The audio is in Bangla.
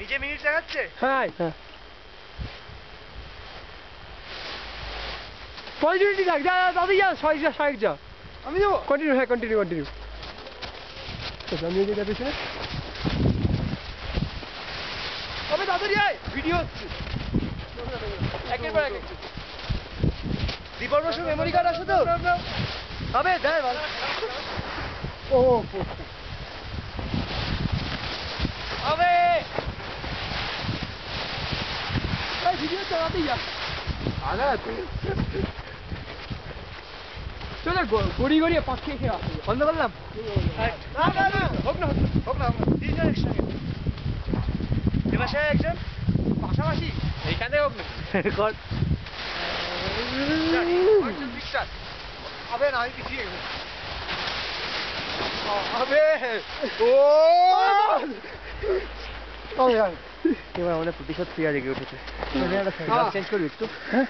নিজে মিনিট দেখাচ্ছে? হ্যাঁ হ্যাঁ পজিটিভিটি থাক, যা দাদি যা, সহায়ক যা। আমি যাবো? কন্টিনিউ, হ্যাঁ কন্টিনিউ। আমি যেটা পেছনে তবে তাড়াতাড়ি আয়, ভিডিও হচ্ছে। একের পর এক। দীপর বসু মেমোরি কার্ড আছে তো? হবে দেয় ভালো। ও হবে ভিডিও চালাতেই যা। আগা চলে গড়িয়ে পাক খেয়ে আসবে। বন্ধ করলাম? না হোক না তিনজন একসঙ্গে। এবার সে একজন পাশাপাশি এইখানে হোক না কর। হবে না, আমি পিছিয়ে গেলাম। হবে ও এবার আমাদের প্রতিশোধ ক্রিয়া জেগে উঠেছে। চেঞ্জ করবি একটু? হ্যাঁ